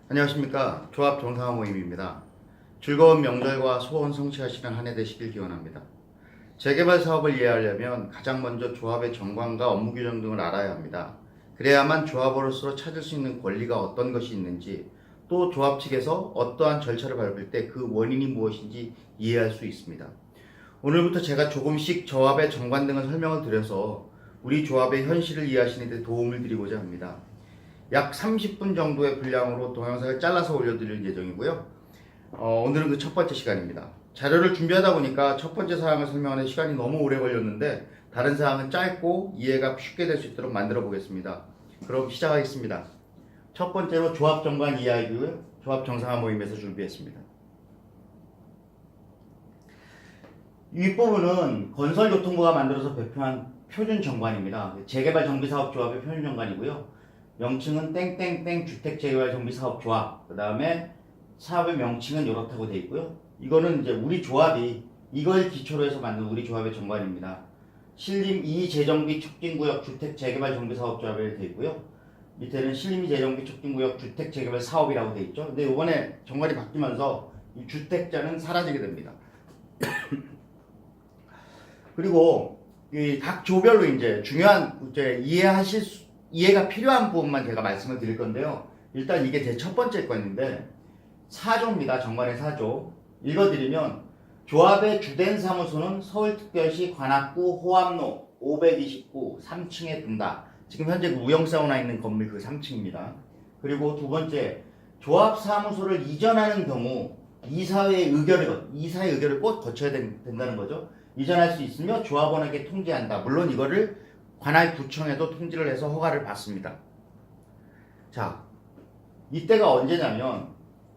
안녕하십니까. 조합 정상화 모임입니다. 즐거운 명절과 소원 성취하시는 한 해 되시길 기원합니다. 재개발 사업을 이해하려면 가장 먼저 조합의 정관과 업무 규정 등을 알아야 합니다. 그래야만 조합으로서 찾을 수 있는 권리가 어떤 것이 있는지, 또 조합 측에서 어떠한 절차를 밟을 때 그 원인이 무엇인지 이해할 수 있습니다. 오늘부터 제가 조금씩 조합의 정관 등을 설명을 드려서 우리 조합의 현실을 이해하시는 데 도움을 드리고자 합니다. 약 30분 정도의 분량으로 동영상을 잘라서 올려드릴 예정이고요. 오늘은 그 첫 번째 시간입니다. 자료를 준비하다 보니까 첫 번째 사항을 설명하는 시간이 너무 오래 걸렸는데 다른 사항은 짧고 이해가 쉽게 될 수 있도록 만들어 보겠습니다. 그럼 시작하겠습니다. 첫 번째로 조합 정관 이해하기고요. 조합 정상화 모임에서 준비했습니다. 윗부분은 건설교통부가 만들어서 발표한 표준 정관입니다. 재개발 정비사업조합의 표준 정관이고요. 명칭은 땡땡땡 주택재개발정비사업조합, 그 다음에 사업의 명칭은 이렇다고 되어 있고요. 이거는 이제 우리 조합이 이걸 기초로 해서 만든 우리 조합의 정관입니다. 신림 2재정비 촉진구역 주택재개발정비사업조합에 되어 있고요. 밑에는 신림 2재정비 촉진구역 주택재개발사업이라고 되어 있죠. 근데 이번에 정관이 바뀌면서 이 주택자는 사라지게 됩니다. 그리고 이 각 조별로 이제 중요한 이해가 필요한 부분만 제가 말씀을 드릴 건데요. 일단 이게 제 첫 번째 건인데 4조입니다. 정관의 4조. 읽어드리면 조합의 주된 사무소는 서울특별시 관악구 호암로 529 3층에 둔다. 지금 현재 우영사우나 있는 건물 그 3층입니다. 그리고 두 번째, 조합 사무소를 이전하는 경우 이사의 의결을 꼭 거쳐야 된다는 거죠. 이전할 수 있으며 조합원에게 통지한다. 물론 이거를 관할구청에도 통지를 해서 허가를 받습니다. 자, 이때가 언제냐면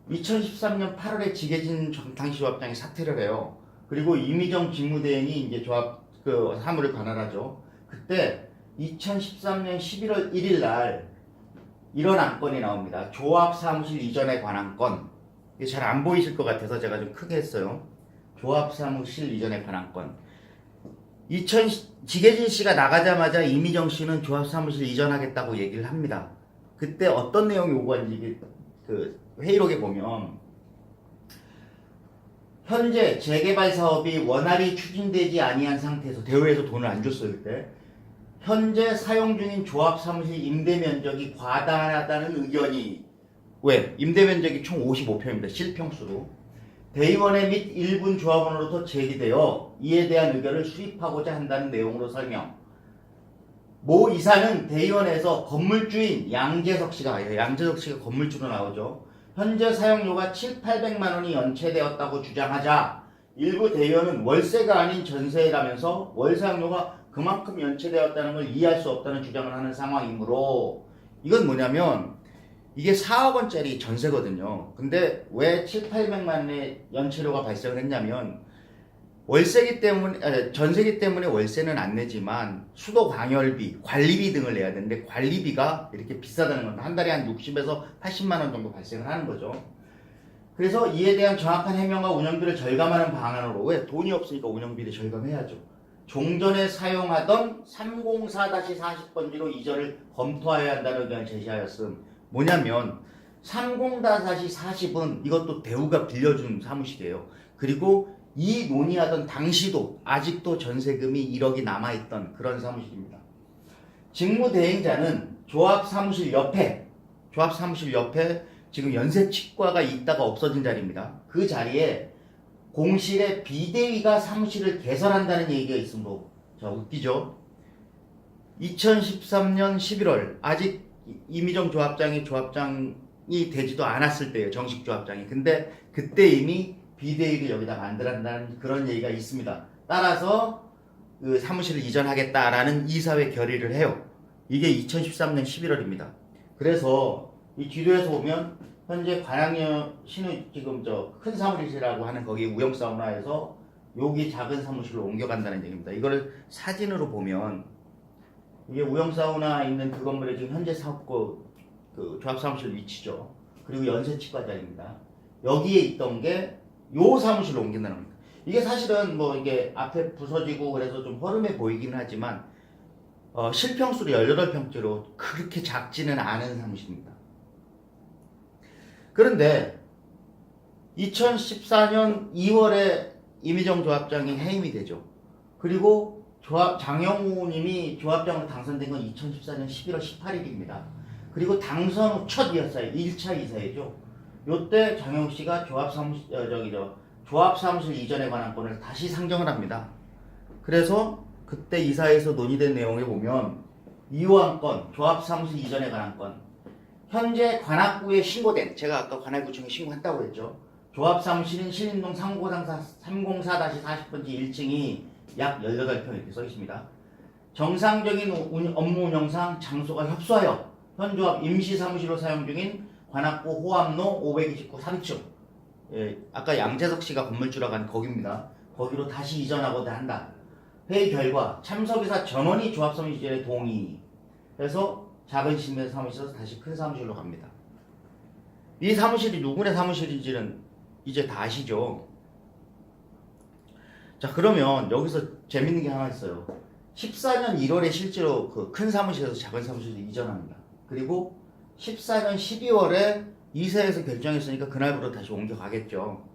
2013년 8월에 지게진 당시 조합장이 사퇴를 해요. 그리고 이미정 직무대행이 이제 조합 그 사무를 관할하죠. 그때 2013년 11월 1일 날 이런 안건이 나옵니다. 조합 사무실 이전에 관한 건. 이게 잘 안 보이실 것 같아서 제가 좀 크게 했어요. 조합 사무실 이전에 관한 건. 지계진 씨가 나가자마자 이미정 씨는 조합 사무실 이전하겠다고 얘기를 합니다. 그때 어떤 내용이 요구하는지 그 회의록에 보면 현재 재개발 사업이 원활히 추진되지 아니한 상태에서 대우에서 돈을 안 줬어요. 그때 현재 사용 중인 조합 사무실 임대 면적이 과다하다는 의견이 왜? 임대 면적이 총 55평입니다. 실평수로. 대의원회 및 일군 조합원으로부터 제기되어 이에 대한 의견을 수립하고자 한다는 내용으로 설명. 모 이사는 대의원에서 건물주인 양재석 씨가 건물주로 나오죠. 현재 사용료가 800만 원이 연체되었다고 주장하자 일부 대의원은 월세가 아닌 전세라면서 월 사용료가 그만큼 연체되었다는 걸 이해할 수 없다는 주장을 하는 상황이므로 이건 뭐냐면 이게 4억 원짜리 전세거든요. 근데 왜 800만 원의 연체료가 발생을 했냐면 전세기 때문에 월세는 안 내지만 수도 광열비, 관리비 등을 내야 되는데 관리비가 이렇게 비싸다는 건 한 달에 한 60에서 80만 원 정도 발생을 하는 거죠. 그래서 이에 대한 정확한 해명과 운영비를 절감하는 방안으로 왜 돈이 없으니까 운영비를 절감해야죠. 종전에 사용하던 304-40번지로 이전을 검토해야 한다는 의견을 제시하였음. 뭐냐면 30-40은 이것도 대우가 빌려준 사무실이에요. 그리고 이 논의하던 당시도 아직도 전세금이 1억이 남아있던 그런 사무실입니다. 직무대행자는 조합 사무실 옆에 지금 연세치과가 있다가 없어진 자리입니다. 그 자리에 공실의 비대위가 사무실을 개설한다는 얘기가 있으므로 자 웃기죠. 2013년 11월 아직 이미정 조합장이 되지도 않았을 때예요. 정식 조합장이. 근데 그때 이미 비대위를 여기다 만들었다는 그런 얘기가 있습니다. 따라서 그 사무실을 이전하겠다라는 이사회 결의를 해요. 이게 2013년 11월입니다. 그래서 이 뒤로에서 보면 현재 관악역 지금 큰 사무실이라고 하는 거기 우영사우나에서 여기 작은 사무실로 옮겨간다는 얘기입니다. 이걸 사진으로 보면 이게 우영사우나 있는 그 건물의 지금 현재 그 조합사무실 위치죠. 그리고 연세치과 자리입니다. 여기에 있던 게 요 사무실로 옮긴다는 겁니다. 이게 사실은 뭐 이게 앞에 부서지고 그래서 좀 허름해 보이긴 하지만 실평수로 18평째로 그렇게 작지는 않은 사무실입니다. 그런데 2014년 2월에 이미정 조합장이 해임이 되죠. 그리고 장영우 님이 조합장으로 당선된 건 2014년 11월 18일입니다. 그리고 당선 후 첫 이사회, 1차 이사회죠. 요때 장영우 씨가 조합사무실 이전에 관한 건을 다시 상정을 합니다. 그래서 그때 이사회에서 논의된 내용을 보면 이호한 건, 조합사무실 이전에 관한 건, 현재 관악구에 신고된, 제가 아까 관악구청에 신고했다고 했죠. 조합사무실인 신림동 304-40번지 1층이 약 18평 이렇게 써 있습니다. 정상적인 업무 운영상 장소가 협소하여 현조합 임시사무실로 사용 중인 관악구 호암로 529 3층. 예, 아까 양재석 씨가 건물주라고 한 거기입니다. 거기로 다시 이전하고자 한다. 회의 결과 참석이사 전원이 조합사무실에 동의. 그래서 작은 실내 사무실에서 다시 큰 사무실로 갑니다. 이 사무실이 누구네 사무실인지는 이제 다 아시죠? 자, 그러면 여기서 재밌는 게 하나 있어요. 14년 1월에 실제로 그 큰 사무실에서 작은 사무실로 이전합니다. 그리고 14년 12월에 이사회에서 결정했으니까 그날부터 다시 옮겨가겠죠.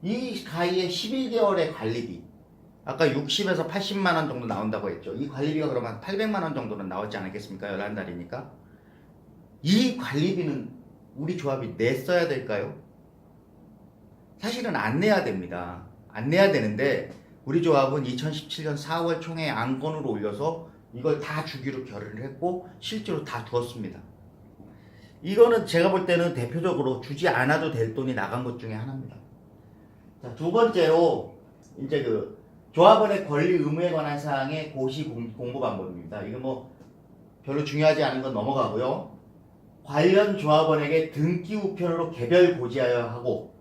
이 가이에 11개월의 관리비, 아까 60에서 80만 원 정도 나온다고 했죠. 이 관리비가 그러면 800만 원 정도는 나오지 않겠습니까? 11달이니까. 이 관리비는 우리 조합이 냈어야 될까요? 사실은 안 내야 됩니다. 안 내야 되는데 우리 조합은 2017년 4월 총회 안건으로 올려서 이걸 다 주기로 결의를 했고 실제로 다 두었습니다. 이거는 제가 볼 때는 대표적으로 주지 않아도 될 돈이 나간 것 중에 하나입니다. 자, 두 번째로 이제 그 조합원의 권리 의무에 관한 사항의 고시 공부 방법입니다. 이거 뭐 별로 중요하지 않은 건 넘어가고요. 관련 조합원에게 등기 우편으로 개별 고지하여야 하고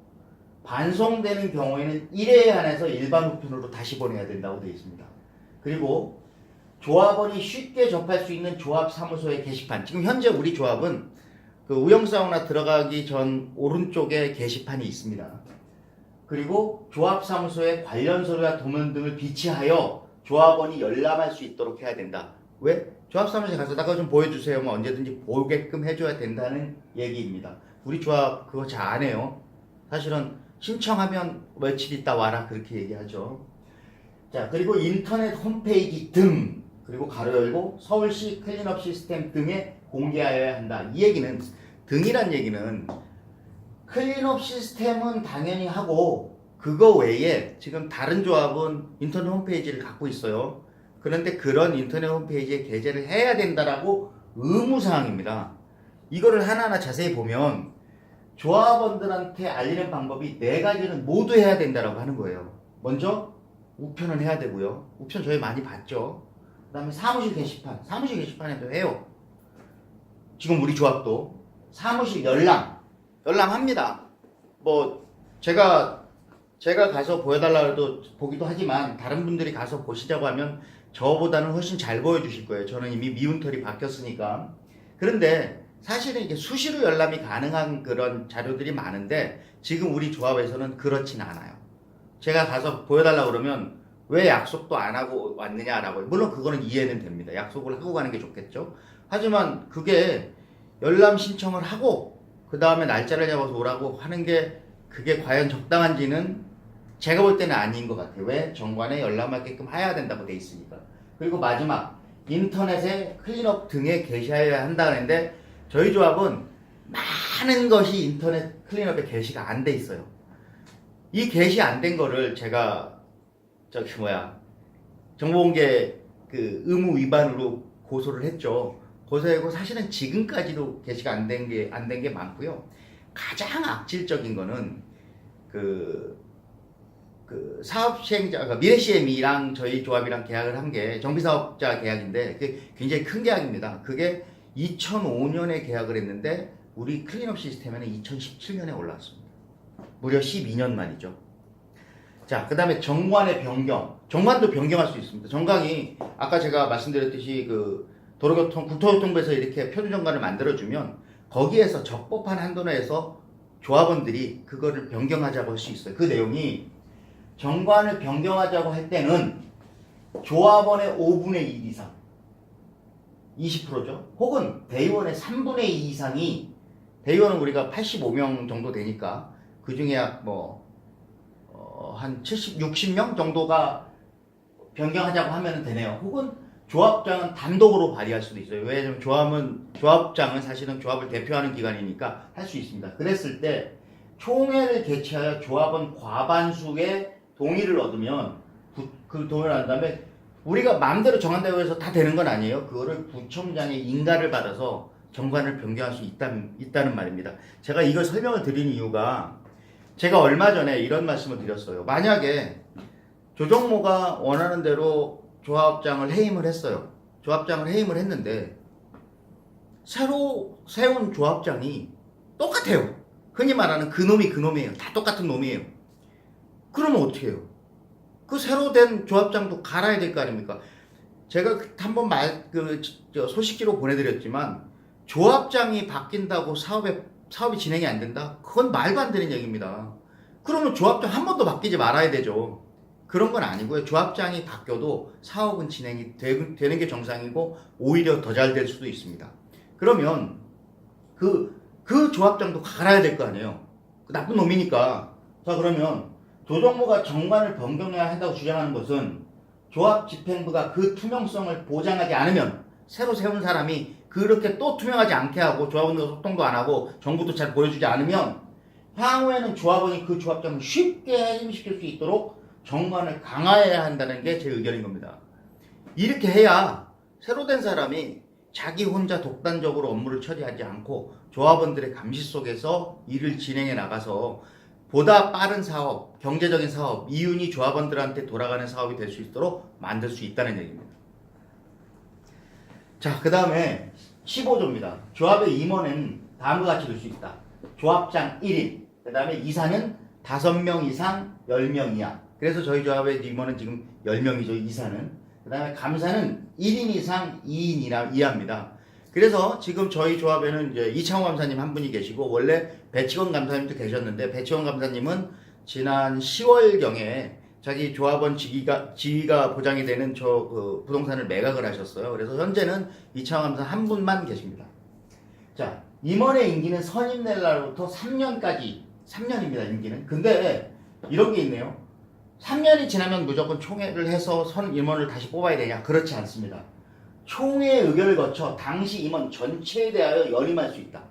반송되는 경우에는 1회에 한해서 일반 우편으로 다시 보내야 된다고 되어 있습니다. 그리고 조합원이 쉽게 접할 수 있는 조합사무소의 게시판. 지금 현재 우리 조합은 그 우영사우나 들어가기 전 오른쪽에 게시판이 있습니다. 그리고 조합사무소에 관련 서류와 도면 등을 비치하여 조합원이 열람할 수 있도록 해야 된다. 왜? 조합사무소에 가서 나가 좀 보여주세요. 뭐 언제든지 보게끔 해줘야 된다는 얘기입니다. 우리 조합 그거 잘 안 해요. 사실은 신청하면 며칠 있다 와라 그렇게 얘기하죠. 자, 그리고 인터넷 홈페이지 등, 그리고 가로 열고 서울시 클린업 시스템 등에 공개하여야 한다. 이 얘기는, 등이란 얘기는 클린업 시스템은 당연히 하고 그거 외에 지금 다른 조합은 인터넷 홈페이지를 갖고 있어요. 그런데 그런 인터넷 홈페이지에 게재를 해야 된다라고 의무사항입니다. 이거를 하나하나 자세히 보면 조합원들한테 알리는 방법이 4가지는 모두 해야 된다라고 하는 거예요. 먼저 우편은 해야 되고요. 우편 저희 많이 봤죠. 그 다음에 사무실 게시판에도 해요. 지금 우리 조합도 사무실 열람합니다. 뭐 제가 가서 보여달라고 해도 보기도 하지만 다른 분들이 가서 보시자고 하면 저보다는 훨씬 잘 보여주실 거예요. 저는 이미 미운털이 바뀌었으니까. 그런데 사실은 이게 수시로 열람이 가능한 그런 자료들이 많은데 지금 우리 조합에서는 그렇진 않아요. 제가 가서 보여달라고 그러면 왜 약속도 안 하고 왔느냐라고. 물론 그거는 이해는 됩니다. 약속을 하고 가는 게 좋겠죠. 하지만 그게 열람 신청을 하고 그 다음에 날짜를 잡아서 오라고 하는 게 그게 과연 적당한지는 제가 볼 때는 아닌 것 같아요. 왜? 정관에 열람하게끔 해야 된다고 돼 있으니까. 그리고 마지막, 인터넷에 클린업 등에 게시해야 한다는데 저희 조합은 많은 것이 인터넷 클린업에 게시가 안 돼 있어요. 이 게시 안 된 거를 제가 정보공개 그 의무 위반으로 고소를 했죠. 고소하고 사실은 지금까지도 게시가 안 된 게 많고요. 가장 악질적인 거는 그 사업 시행자, 그러니까 미래CM이랑 저희 조합이랑 계약을 한 게 정비사업자 계약인데 그게 굉장히 큰 계약입니다. 그게 2005년에 계약을 했는데 우리 클린업 시스템에는 2017년에 올라왔습니다. 무려 12년 만이죠. 자, 그 다음에 정관의 변경. 정관도 변경할 수 있습니다. 정관이 아까 제가 말씀드렸듯이 그 국토교통부에서 이렇게 표준정관을 만들어주면 거기에서 적법한 한도 내에서 조합원들이 그거를 변경하자고 할 수 있어요. 그 내용이 정관을 변경하자고 할 때는 조합원의 5분의 1 이상 20%죠. 혹은 대의원의 3분의 2 이상이 대의원은 우리가 85명 정도 되니까 그 중에 한 70, 60명 정도가 변경하자고 하면 되네요. 혹은 조합장은 단독으로 발의할 수도 있어요. 왜냐하면 조합장은 사실은 조합을 대표하는 기관이니까 할 수 있습니다. 그랬을 때 총회를 개최하여 조합은 과반수의 동의를 얻으면 그 동의를 한 다음에 우리가 마음대로 정한다고 해서 다 되는 건 아니에요. 그거를 부총장의 인가를 받아서 정관을 변경할 수 있다는 말입니다. 제가 이걸 설명을 드린 이유가 제가 얼마 전에 이런 말씀을 드렸어요. 만약에 조정모가 원하는 대로 조합장을 해임을 했어요. 조합장을 해임을 했는데 새로 세운 조합장이 똑같아요. 흔히 말하는 그놈이에요. 다 똑같은 놈이에요. 그러면 어떻게 해요? 그 새로 된 조합장도 갈아야 될 거 아닙니까? 제가 한번 소식지로 보내드렸지만 조합장이 바뀐다고 사업이 진행이 안 된다? 그건 말도 안 되는 얘기입니다. 그러면 조합장 한 번도 바뀌지 말아야 되죠. 그런 건 아니고요. 조합장이 바뀌어도 사업은 진행이 되는 게 정상이고 오히려 더 잘 될 수도 있습니다. 그러면 그 조합장도 갈아야 될 거 아니에요. 나쁜 놈이니까. 자, 그러면 조정모가 정관을 변경해야 한다고 주장하는 것은 조합 집행부가 그 투명성을 보장하지 않으면 새로 세운 사람이 그렇게 또 투명하지 않게 하고 조합원과 소통도 안 하고 정보도 잘 보여주지 않으면 향후에는 조합원이 그 조합장을 쉽게 해임시킬 수 있도록 정관을 강화해야 한다는 게 제 의견인 겁니다. 이렇게 해야 새로 된 사람이 자기 혼자 독단적으로 업무를 처리하지 않고 조합원들의 감시 속에서 일을 진행해 나가서 보다 빠른 사업, 경제적인 사업, 이윤이 조합원들한테 돌아가는 사업이 될 수 있도록 만들 수 있다는 얘기입니다. 자, 그 다음에 15조입니다. 조합의 임원은 다음과 같이 둘 수 있다. 조합장 1인, 그 다음에 이사는 5명 이상 10명 이하. 그래서 저희 조합의 임원은 지금 10명이죠, 이사는. 그 다음에 감사는 1인 이상 2인 이하입니다. 그래서 지금 저희 조합에는 이제 이창호 감사님 한 분이 계시고 원래 배치건 감사님도 계셨는데 배치건 감사님은 지난 10월경에 자기 조합원 지위가 보장이 되는 부동산을 매각을 하셨어요. 그래서 현재는 이창호 감사 한 분만 계십니다. 자, 임원의 임기는 선임 낼 날부터 3년까지 3년입니다. 임기는. 근데 이런 게 있네요. 3년이 지나면 무조건 총회를 해서 임원을 다시 뽑아야 되냐? 그렇지 않습니다. 총회의 의결을 거쳐 당시 임원 전체에 대하여 연임할 수 있다.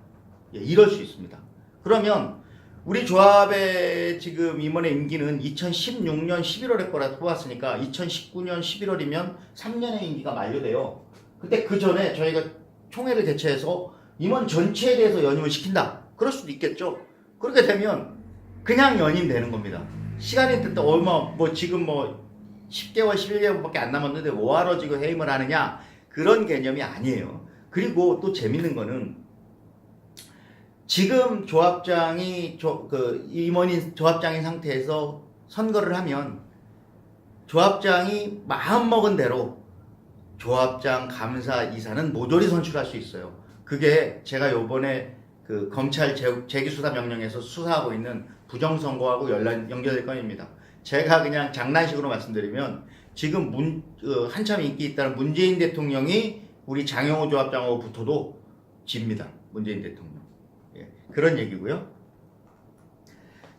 예, 이럴 수 있습니다. 그러면 우리 조합의 지금 임원의 임기는 2016년 11월에 거라 뽑았으니까 2019년 11월이면 3년의 임기가 만료돼요. 근데 그 전에 저희가 총회를 개최해서 임원 전체에 대해서 연임을 시킨다. 그럴 수도 있겠죠. 그렇게 되면 그냥 연임되는 겁니다. 시간이 됐다 지금 10개월, 11개월밖에 안 남았는데 뭐하러 지금 해임을 하느냐? 그런 개념이 아니에요. 그리고 또 재밌는 거는 지금 임원인 조합장인 상태에서 선거를 하면 조합장이 마음먹은 대로 조합장, 감사, 이사는 모조리 선출할 수 있어요. 그게 제가 요번에 그 검찰 재기수사 명령에서 수사하고 있는 부정선거하고 연결될 건입니다. 제가 그냥 장난식으로 말씀드리면 지금 한참 인기 있다는 문재인 대통령이 우리 장영호 조합장하고 붙어도 집니다. 문재인 대통령. 예, 그런 얘기고요.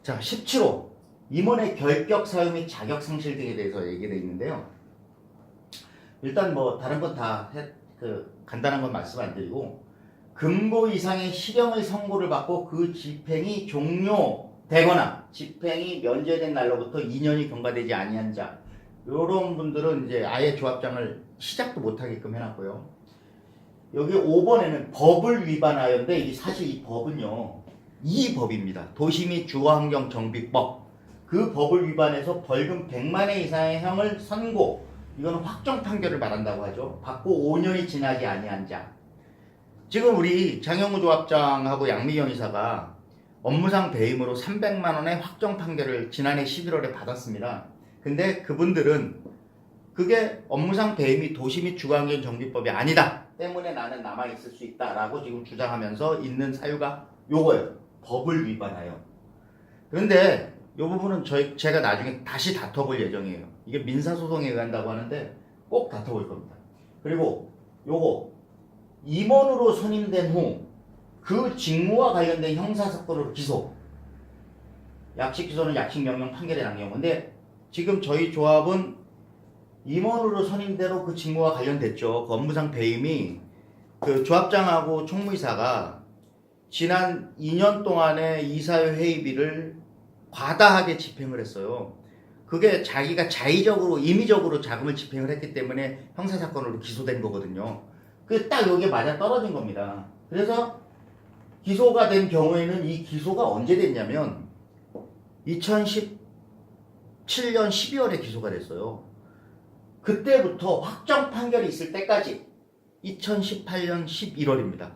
자, 17호 임원의 결격 사유 및 자격 상실 등에 대해서 얘기되어 있는데요. 일단 다른 건 다 간단한 건 말씀 안 드리고 금고 이상의 실형을 선고를 받고 그 집행이 종료되거나 집행이 면제된 날로부터 2년이 경과되지 아니한 자, 요런 분들은 이제 아예 조합장을 시작도 못하게끔 해놨고요. 여기 5번에는 법을 위반하였는데 이게 사실 이 법은요, 이 법입니다. 도시 및 주거환경 정비법. 그 법을 위반해서 벌금 100만 원 이상의 형을 선고, 이거는 확정 판결을 말한다고 하죠. 받고 5년이 지나지 아니한 자. 지금 우리 장영우 조합장하고 양미경 이사가 업무상 배임으로 300만 원의 확정 판결을 지난해 11월에 받았습니다. 근데 그분들은 그게 업무상 배임이 도시 및 주거환경 정비법이 아니다 때문에 나는 남아있을 수 있다라고 지금 주장하면서 있는 사유가 요거예요. 법을 위반하여. 그런데 이 부분은 제가 나중에 다시 다퉈볼 예정이에요. 이게 민사소송에 의한다고 하는데 꼭 다퉈볼 겁니다. 그리고 요거 임원으로 선임된 후 그 직무와 관련된 형사사건으로 기소. 약식 기소는 약식 명령 판결에 난 경우인데 지금 저희 조합은 임원으로 선임대로 그 직무와 관련됐죠. 그 업무상 배임이 그 조합장하고 총무이사가 지난 2년 동안의 이사회 회의비를 과다하게 집행을 했어요. 그게 자기가 자의적으로 임의적으로 자금을 집행을 했기 때문에 형사사건으로 기소된 거거든요. 그 딱 여기에 맞아 떨어진 겁니다. 그래서 기소가 된 경우에는 이 기소가 언제 됐냐면 2017년 12월에 기소가 됐어요. 그때부터 확정 판결이 있을 때까지 2018년 11월입니다.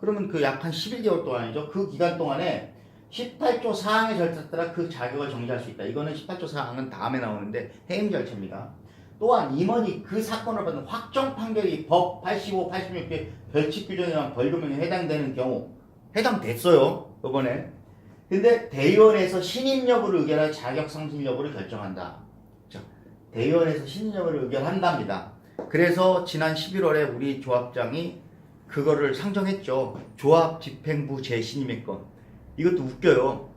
그러면 그 약 한 11개월 동안이죠. 그 기간 동안에 18조 사항의 절차에 따라 그 자격을 정지할 수 있다. 이거는 18조 사항은 다음에 나오는데 해임 절차입니다. 또한 임원이 그 사건을 받은 확정 판결이 법 85, 86개 벌칙 규정에 의한 벌금형에 해당되는 경우 해당됐어요. 이번에. 근데 대의원에서 신임 여부를 의결할 자격 상실 여부를 결정한다. 자, 대의원에서 신임 여부를 의결한답니다. 그래서 지난 11월에 우리 조합장이 그거를 상정했죠. 조합 집행부 재신임의 건. 이것도 웃겨요.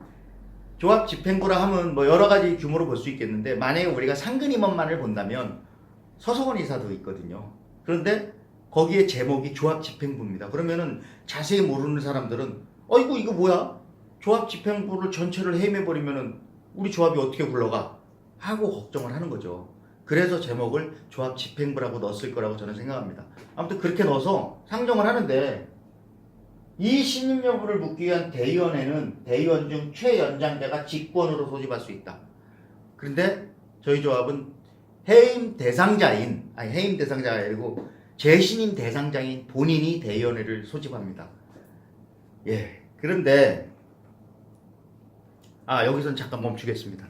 조합 집행부라 하면 뭐 여러 가지 규모로 볼 수 있겠는데 만약에 우리가 상근 임원만을 본다면 서석원 이사도 있거든요. 그런데 거기에 제목이 조합 집행부입니다. 그러면은 자세히 모르는 사람들은 어이구 이거 뭐야? 조합 집행부를 전체를 해임해버리면은 우리 조합이 어떻게 굴러가? 하고 걱정을 하는 거죠. 그래서 제목을 조합 집행부라고 넣었을 거라고 저는 생각합니다. 아무튼 그렇게 넣어서 상정을 하는데 이 신임 여부를 묻기 위한 대의원에는 대의원 중 최연장자가 직권으로 소집할 수 있다. 그런데 저희 조합은 해임 대상자가 아니고 재신임 대상자인 본인이 대의원회를 소집합니다. 예. 그런데 여기선 잠깐 멈추겠습니다.